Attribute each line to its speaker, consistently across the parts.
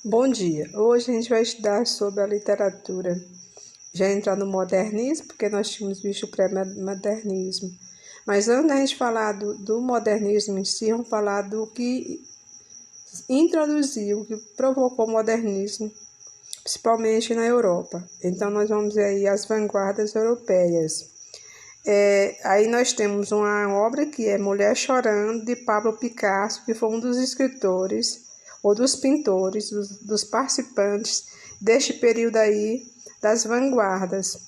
Speaker 1: Bom dia! Hoje a gente vai estudar sobre a literatura. Já entrar no modernismo, porque nós tínhamos visto o pré-modernismo. Mas antes da gente falar do modernismo em si, vamos falar do que introduziu, o que provocou o modernismo, principalmente na Europa. Então nós vamos ver aí as vanguardas europeias. Aí nós temos uma obra que é Mulher Chorando, de Pablo Picasso, que foi um dos escritores ou dos pintores, dos participantes deste período aí das vanguardas.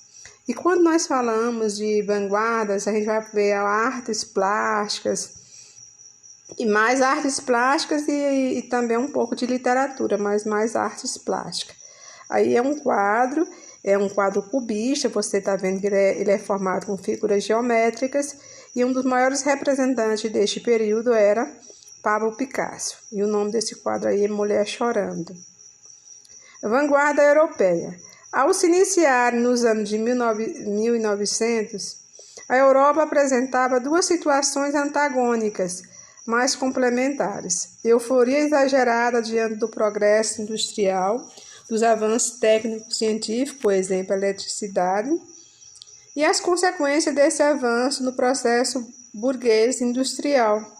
Speaker 1: E quando nós falamos de vanguardas, a gente vai ver artes plásticas, e mais artes plásticas e também um pouco de literatura, mas mais artes plásticas. Aí é um quadro cubista, você está vendo que ele é formado com figuras geométricas, e um dos maiores representantes deste período era Pablo Picasso. E o nome desse quadro aí é Mulher Chorando. Vanguarda europeia. Ao se iniciar nos anos de 1900, a Europa apresentava duas situações antagônicas, mas complementares. Euforia exagerada diante do progresso industrial, dos avanços técnicos científicos, por exemplo, a eletricidade, e as consequências desse avanço no processo burguês industrial.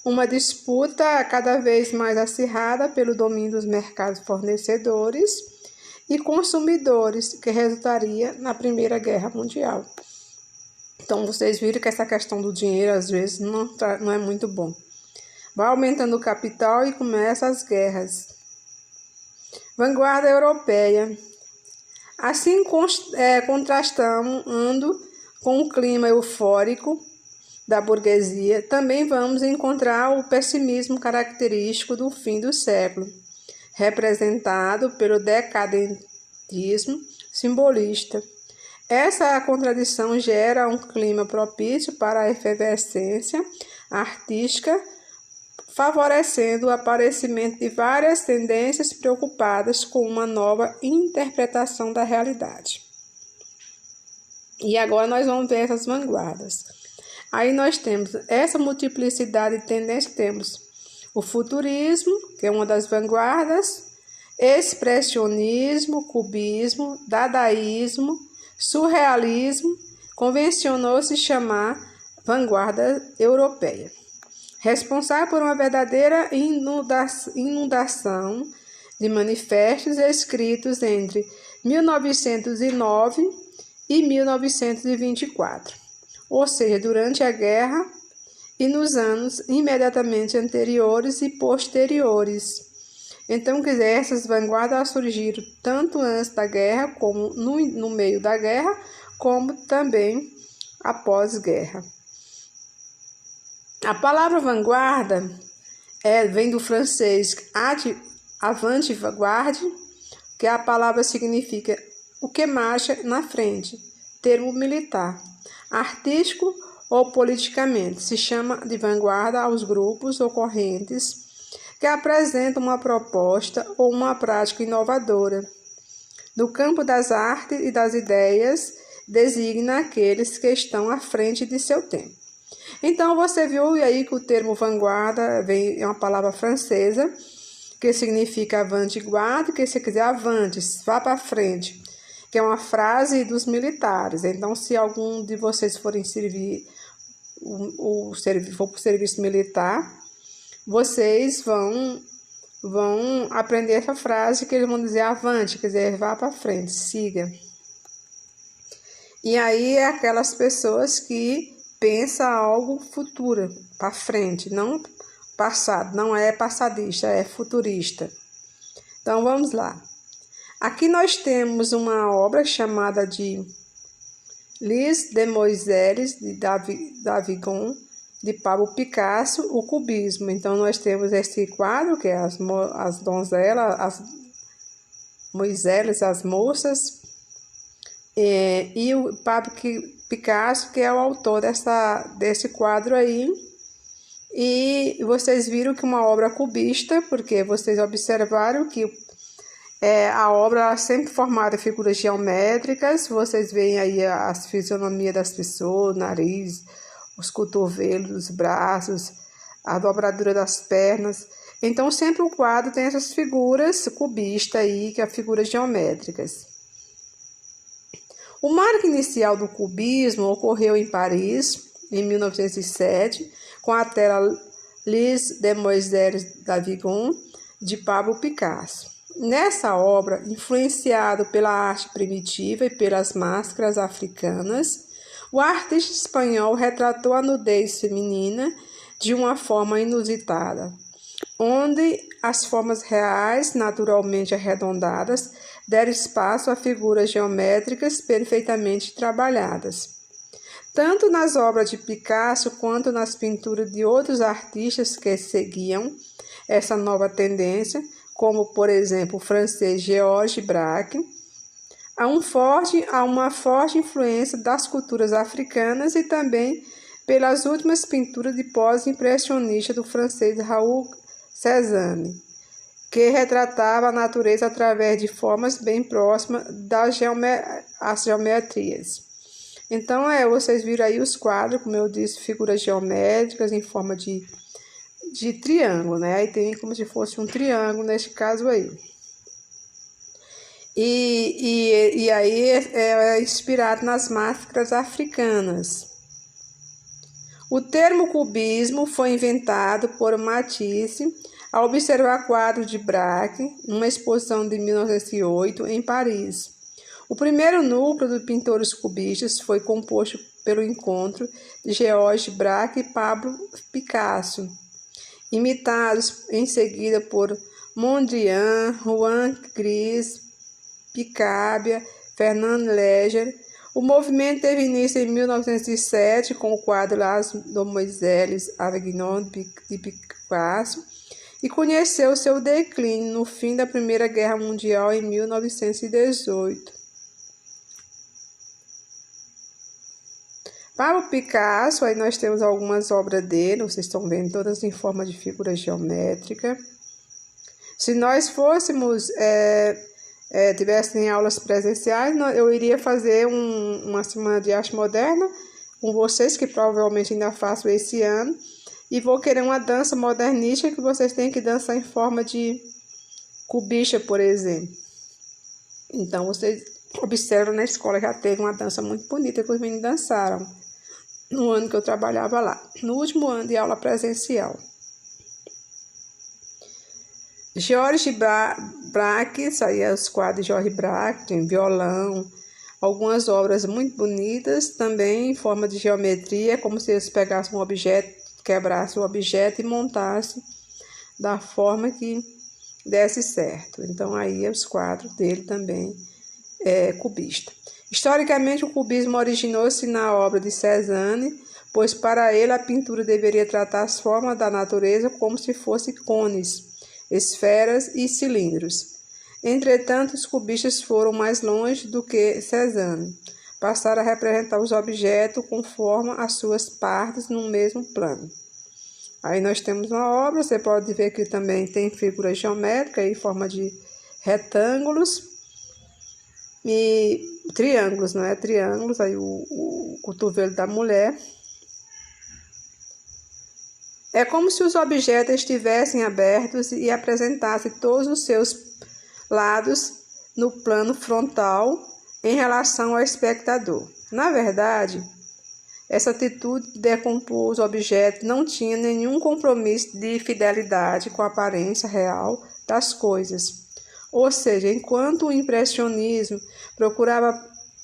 Speaker 1: Uma disputa cada vez mais acirrada pelo domínio dos mercados fornecedores e consumidores, que resultaria na Primeira Guerra Mundial. Então, vocês viram que essa questão do dinheiro, às vezes, não é muito bom. Vai aumentando o capital e começam as guerras. Vanguarda europeia. Assim, contrastando com o clima eufórico da burguesia, também vamos encontrar o pessimismo característico do fim do século, representado pelo decadentismo simbolista. Essa contradição gera um clima propício para a efervescência artística, favorecendo o aparecimento de várias tendências preocupadas com uma nova interpretação da realidade. E agora nós vamos ver essas vanguardas. Aí nós temos essa multiplicidade de tendências, temos o futurismo, que é uma das vanguardas, expressionismo, cubismo, dadaísmo, surrealismo, convencionou-se chamar vanguarda europeia. Responsável por uma verdadeira inundação de manifestos escritos entre 1909 e 1924. Ou seja, durante a guerra e nos anos imediatamente anteriores e posteriores. Então, essas vanguardas surgiram tanto antes da guerra, como no meio da guerra, como também após guerra. A palavra vanguarda vem do francês avant-garde, que a palavra significa o que marcha na frente, termo militar. Artístico ou politicamente, se chama de vanguarda aos grupos ou correntes que apresentam uma proposta ou uma prática inovadora. No campo das artes e das ideias, designa aqueles que estão à frente de seu tempo. Então, você viu aí que o termo vanguarda é uma palavra francesa, que significa avant-garde, que se quiser avantes, vá para frente, que é uma frase dos militares. Então, se algum de vocês forem servir for para o serviço militar, vocês vão aprender essa frase, que eles vão dizer avante, quer dizer, vá para frente, siga. E aí é aquelas pessoas que pensam algo futuro, para frente, não passado, não é passadista, é futurista. Então, vamos lá. Aqui nós temos uma obra chamada de Les Demoiselles, de Davigon, de Pablo Picasso, o cubismo. Então, nós temos esse quadro, que é as donzelas, as moiselles, as moças, e o Pablo Picasso, que é o autor desse quadro aí. E vocês viram que uma obra cubista, porque vocês observaram que a obra sempre formada figuras geométricas. Vocês veem aí as fisionomias das pessoas, o nariz, os cotovelos, os braços, a dobradura das pernas. Então, sempre o quadro tem essas figuras cubistas aí, que são figuras geométricas. O marco inicial do cubismo ocorreu em Paris, em 1907, com a tela Les Demoiselles d'Avignon, de Pablo Picasso. Nessa obra, influenciado pela arte primitiva e pelas máscaras africanas, o artista espanhol retratou a nudez feminina de uma forma inusitada, onde as formas reais, naturalmente arredondadas, deram espaço a figuras geométricas perfeitamente trabalhadas. Tanto nas obras de Picasso quanto nas pinturas de outros artistas que seguiam essa nova tendência, como, por exemplo, o francês Georges Braque, há uma forte influência das culturas africanas e também pelas últimas pinturas de pós-impressionista do francês Raoul Cézanne, que retratava a natureza através de formas bem próximas das geometrias. Então, vocês viram aí os quadros, como eu disse, figuras geométricas em forma de triângulo, né? Aí tem como se fosse um triângulo neste caso aí. E aí é inspirado nas máscaras africanas. O termo cubismo foi inventado por Matisse ao observar quadros de Braque numa exposição de 1908 em Paris. O primeiro núcleo de pintores cubistas foi composto pelo encontro de Georges Braque e Pablo Picasso, imitados em seguida por Mondrian, Juan Gris, Picabia, Fernand Léger. O movimento teve início em 1907 com o quadro Las Demoiselles d'Avignon de Picasso e conheceu seu declínio no fim da Primeira Guerra Mundial em 1918. Pablo Picasso, aí nós temos algumas obras dele, vocês estão vendo todas em forma de figura geométrica. Se nós fôssemos, tivessem aulas presenciais, eu iria fazer uma semana de arte moderna com vocês, que provavelmente ainda faço esse ano, e vou querer uma dança modernista que vocês têm que dançar em forma de cubista, por exemplo. Então, vocês observam, na escola já teve uma dança muito bonita que os meninos dançaram no ano que eu trabalhava lá, no último ano de aula presencial. Georges Braque, isso aí é os quadros de Georges Braque, tem violão, algumas obras muito bonitas, também em forma de geometria, como se eles pegassem um objeto, quebrassem o objeto e montassem da forma que desse certo. Então, aí os quadros dele também cubista. Historicamente, o cubismo originou-se na obra de Cézanne, pois para ele a pintura deveria tratar as formas da natureza como se fossem cones, esferas e cilindros. Entretanto, os cubistas foram mais longe do que Cézanne. Passaram a representar os objetos conforme as suas partes no mesmo plano. Aí nós temos uma obra, você pode ver que também tem figuras geométricas em forma de retângulos e triângulos, não é? Triângulos, aí o cotovelo da mulher. É como se os objetos estivessem abertos e apresentassem todos os seus lados no plano frontal em relação ao espectador. Na verdade, essa atitude de decompor os objetos não tinha nenhum compromisso de fidelidade com a aparência real das coisas. Ou seja, enquanto o impressionismo procurava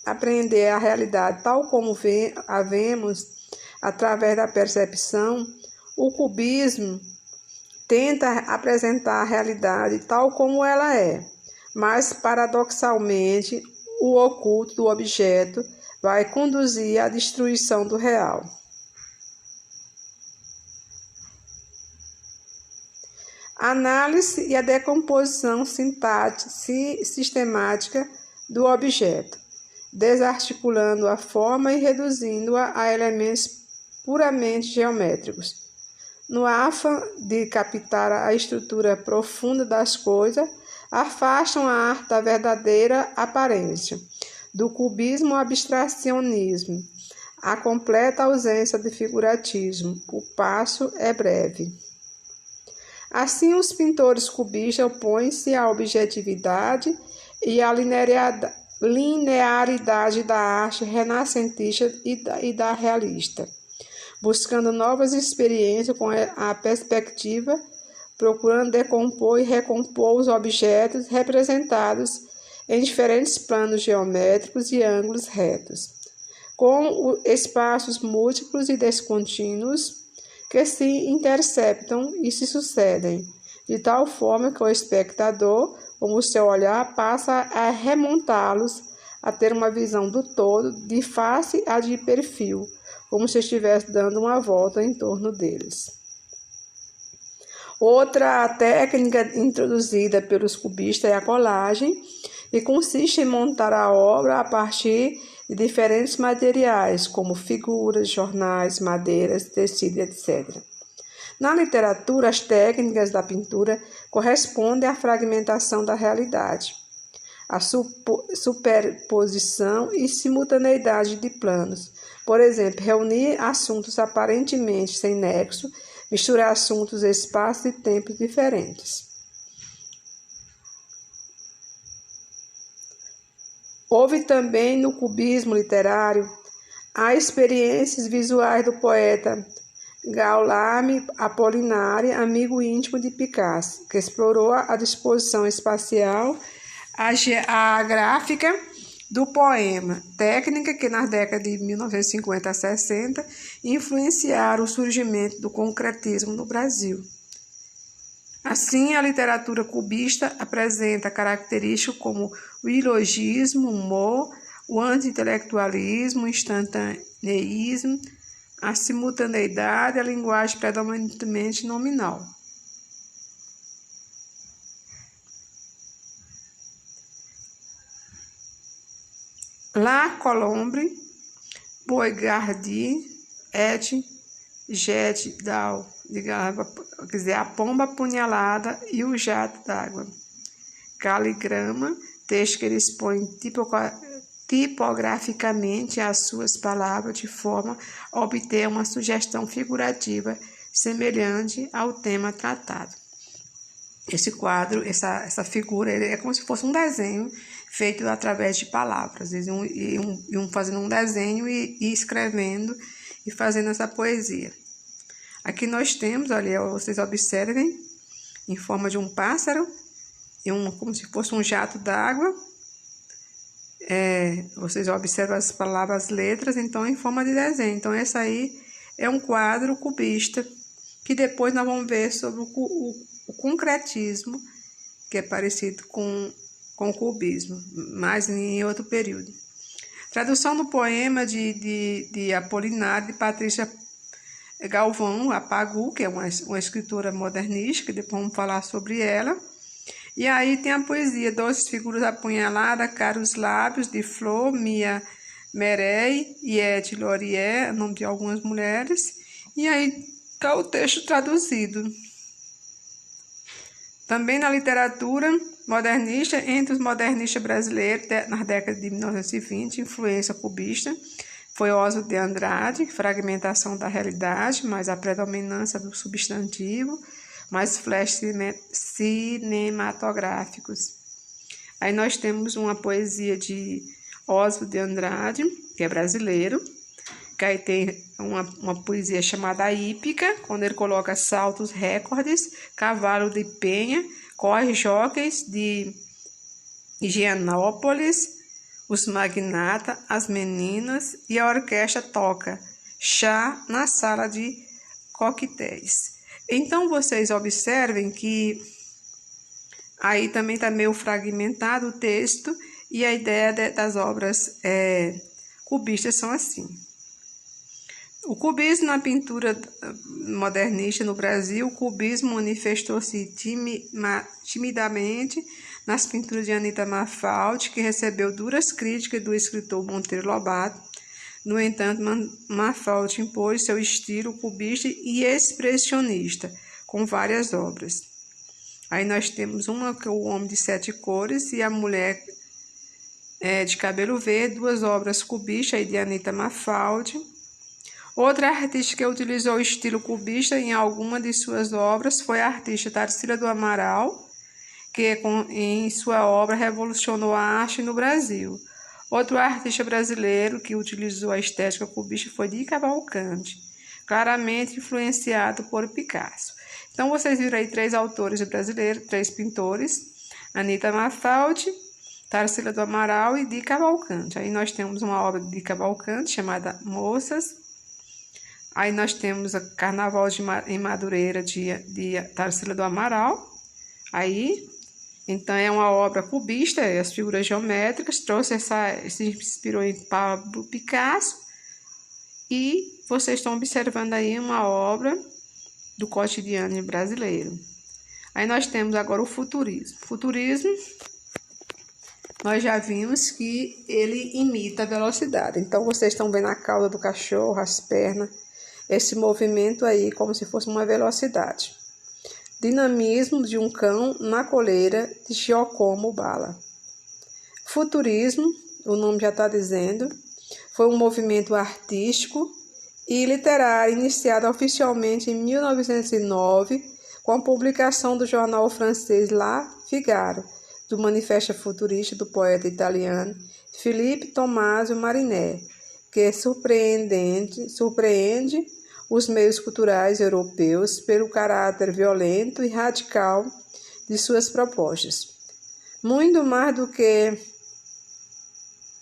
Speaker 1: apreender a realidade tal como a vemos através da percepção, o cubismo tenta apresentar a realidade tal como ela é, mas, paradoxalmente, o oculto do objeto vai conduzir à destruição do real. A análise e a decomposição sistemática do objeto, desarticulando a forma e reduzindo-a a elementos puramente geométricos. No afã de captar a estrutura profunda das coisas, afastam a arte da verdadeira aparência. Do cubismo ao abstracionismo, a completa ausência de figurativismo. O passo é breve. Assim, os pintores cubistas opõem-se à objetividade e à linearidade da arte renascentista e da realista, buscando novas experiências com a perspectiva, procurando decompor e recompor os objetos representados em diferentes planos geométricos e ângulos retos, com espaços múltiplos e descontínuos que se interceptam e se sucedem, de tal forma que o espectador, com o seu olhar, passa a remontá-los, a ter uma visão do todo, de face a de perfil, como se estivesse dando uma volta em torno deles. Outra técnica introduzida pelos cubistas é a colagem, que consiste em montar a obra a partir de diferentes materiais, como figuras, jornais, madeiras, tecido, etc. Na literatura, as técnicas da pintura correspondem à fragmentação da realidade, à superposição e simultaneidade de planos. Por exemplo, reunir assuntos aparentemente sem nexo, misturar assuntos, espaços e tempos diferentes. Houve também no cubismo literário as experiências visuais do poeta Guillaume Apollinaire, amigo íntimo de Picasso, que explorou a disposição espacial, a gráfica do poema, técnica que nas décadas de 1950 a 60 influenciaram o surgimento do concretismo no Brasil. Assim, a literatura cubista apresenta características como o ilogismo, o humor, o anti-intelectualismo, o instantaneísmo, a simultaneidade, a linguagem predominantemente nominal. La Colombe, Boigardi, et Jet d'eau, quer dizer, a pomba apunhalada e o jato d'água. Caligrama, texto que ele expõe tipograficamente as suas palavras de forma a obter uma sugestão figurativa semelhante ao tema tratado. Esse quadro, essa figura, ele é como se fosse um desenho feito através de palavras. Eles iam fazendo um desenho e escrevendo e fazendo essa poesia. Aqui nós temos, olha, vocês observem, em forma de um pássaro, como se fosse um jato d'água. Vocês observam as palavras, as letras, então em forma de desenho. Então esse aí é um quadro cubista, que depois nós vamos ver sobre o concretismo, que é parecido com o cubismo, mas em outro período. Tradução do poema de Apolinário, de Patrícia Galvão Apagu, que é uma escritora modernista, que depois vamos falar sobre ela. E aí tem a poesia Doces Figuras Apunhaladas, Caros Lábios, de Flor, Mia Merey e Ed Laurier, nome de algumas mulheres. E aí está o texto traduzido. Também na literatura modernista, entre os modernistas brasileiros, nas décadas de 1920, influência cubista, foi Oswald de Andrade, fragmentação da realidade, mais a predominância do substantivo, mais flashes cinematográficos. Aí nós temos uma poesia de Oswald de Andrade, que é brasileiro, que aí tem uma poesia chamada Hípica, quando ele coloca saltos recordes, cavalo de penha, corre jockeys de Higienópolis, os magnatas, as meninas e a orquestra toca chá na sala de coquetéis. Então, vocês observem que aí também está meio fragmentado o texto e a ideia das obras cubistas são assim. O cubismo na pintura modernista no Brasil, o cubismo manifestou-se timidamente nas pinturas de Anita Mafaldi, que recebeu duras críticas do escritor Monteiro Lobato. No entanto, Mafaldi impôs seu estilo cubista e expressionista, com várias obras. Aí nós temos uma que é O Homem de Sete Cores e A Mulher de Cabelo Verde, duas obras cubistas aí de Anita Mafaldi. Outra artista que utilizou o estilo cubista em alguma de suas obras foi a artista Tarsila do Amaral, que em sua obra revolucionou a arte no Brasil. Outro artista brasileiro que utilizou a estética cubista foi Di Cavalcanti, claramente influenciado por Picasso. Então, vocês viram aí 3 autores brasileiros, 3 pintores, Anita Mafaldi, Tarsila do Amaral e Di Cavalcanti. Aí nós temos uma obra de Di Cavalcanti chamada Moças. Aí nós temos a Carnaval em Madureira de Tarsila do Amaral. Aí, então é uma obra cubista, as figuras geométricas, se inspirou em Pablo Picasso. E vocês estão observando aí uma obra do cotidiano brasileiro. Aí nós temos agora o futurismo. Futurismo, nós já vimos que ele imita a velocidade. Então, vocês estão vendo a cauda do cachorro, as pernas, esse movimento aí como se fosse uma velocidade. Dinamismo de um cão na coleira de Giacomo Balla. Futurismo, o nome já está dizendo, foi um movimento artístico e literário iniciado oficialmente em 1909 com a publicação do jornal francês La Figaro, do Manifesto Futurista do poeta italiano Philippe Tommaso Marinetti, que surpreende os meios culturais europeus pelo caráter violento e radical de suas propostas. Muito mais do que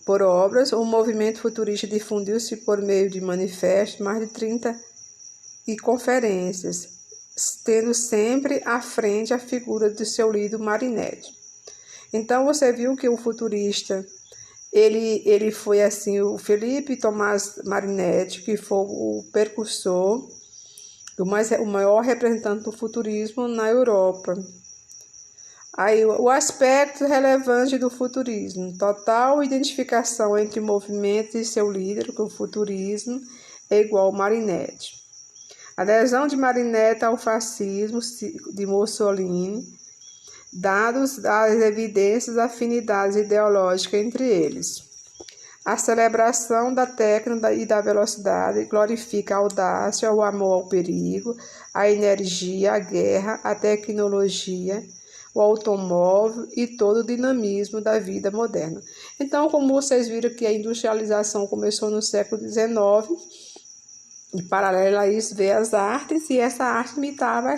Speaker 1: por obras, o movimento futurista difundiu-se por meio de manifestos, mais de 30 e conferências, tendo sempre à frente a figura do seu líder Marinetti. Então você viu que o futurista, ele foi assim, o Philippe Tommaso Marinetti, que foi o precursor, o maior representante do futurismo na Europa. Aí, o aspecto relevante do futurismo: total identificação entre movimentos e seu líder, que o futurismo é igual ao Marinetti. Adesão de Marinetti ao fascismo de Mussolini, dados as evidências afinidades ideológicas entre eles. A celebração da técnica e da velocidade glorifica a audácia, o amor ao perigo, a energia, a guerra, a tecnologia, o automóvel e todo o dinamismo da vida moderna. Então, como vocês viram que a industrialização começou no século XIX, em paralelo a isso veio as artes, e essa arte imitava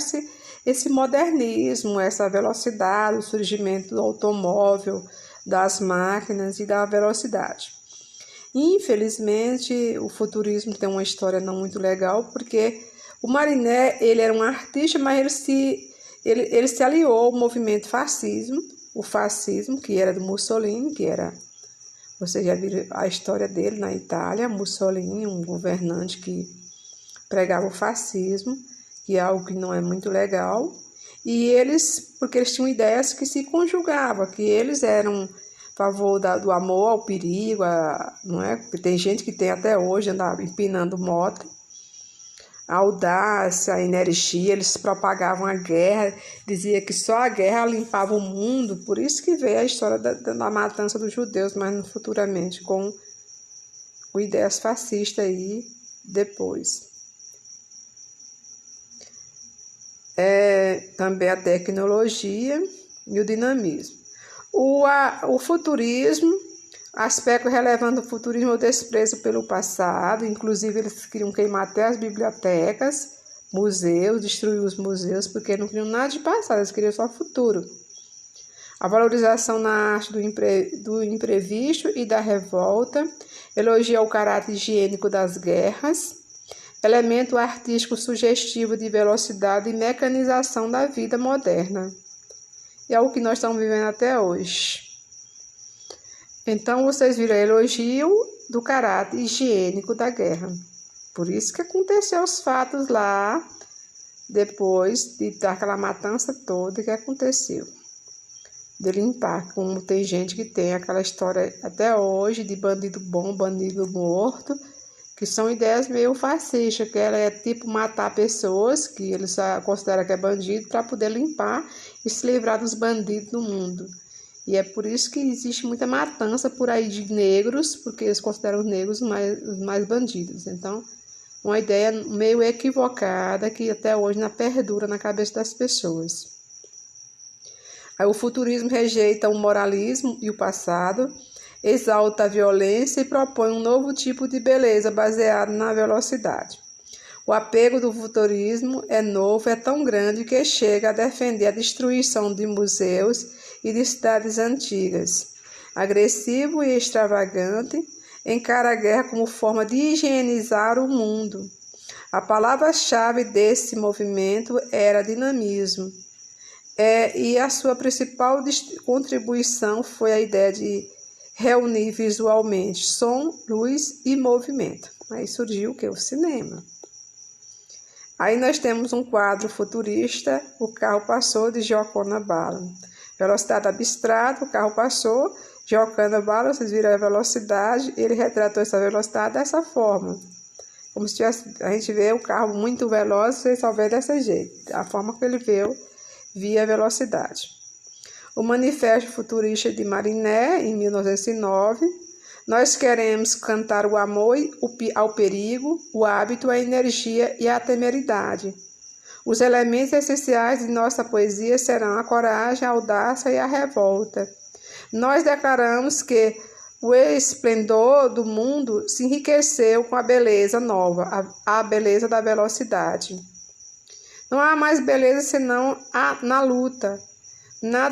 Speaker 1: esse modernismo, essa velocidade, o surgimento do automóvel, das máquinas e da velocidade. Infelizmente, o futurismo tem uma história não muito legal, porque o Marinetti, ele era um artista, mas ele se aliou ao movimento fascismo, o fascismo, que era do Mussolini, vocês já viram a história dele na Itália, Mussolini, um governante que pregava o fascismo, que é algo que não é muito legal, e porque eles tinham ideias que se conjugavam, que eles eram a favor do amor ao perigo, não é? Porque tem gente que tem até hoje, andava empinando moto, a audácia, a energia, eles propagavam a guerra, dizia que só a guerra limpava o mundo, por isso que veio a história da matança dos judeus, mas futuramente com ideias fascistas aí depois. Também a tecnologia e o dinamismo. O futurismo, aspecto relevante do futurismo é o desprezo pelo passado, inclusive eles queriam queimar até as bibliotecas, museus, destruir os museus, porque não queriam nada de passado, eles queriam só futuro. A valorização na arte do imprevisto e da revolta, elogia o caráter higiênico das guerras, elemento artístico sugestivo de velocidade e mecanização da vida moderna. E é o que nós estamos vivendo até hoje. Então, vocês viram elogio do caráter higiênico da guerra. Por isso que aconteceu os fatos lá, depois daquela matança toda que aconteceu. De limpar, como tem gente que tem aquela história até hoje de bandido bom, bandido morto, que são ideias meio fascistas, que ela é tipo matar pessoas, que eles consideram que é bandido, para poder limpar e se livrar dos bandidos do mundo. E é por isso que existe muita matança por aí de negros, porque eles consideram os negros os mais bandidos. Então, uma ideia meio equivocada que até hoje ainda perdura na cabeça das pessoas. Aí o futurismo rejeita o moralismo e o passado, exalta a violência e propõe um novo tipo de beleza baseado na velocidade. O apego do futurismo é novo, é tão grande que chega a defender a destruição de museus e de cidades antigas. Agressivo e extravagante, encara a guerra como forma de higienizar o mundo. A palavra-chave desse movimento era dinamismo. E a sua principal contribuição foi a ideia de reunir visualmente som, luz e movimento. Aí surgiu o que? O cinema. Aí nós temos um quadro futurista, o carro passou, de Giacomo Balla. Velocidade abstrata, o carro passou, Giacomo Balla, vocês viram a velocidade, ele retratou essa velocidade dessa forma. Como se tivesse, a gente vê o carro muito veloz, vocês só vê dessa jeito, a forma que ele via a velocidade. O Manifesto Futurista de Mariné, em 1909, nós queremos cantar o amor ao perigo, o hábito, a energia e a temeridade. Os elementos essenciais de nossa poesia serão a coragem, a audácia e a revolta. Nós declaramos que o esplendor do mundo se enriqueceu com a beleza nova, a beleza da velocidade. Não há mais beleza senão na luta. Nada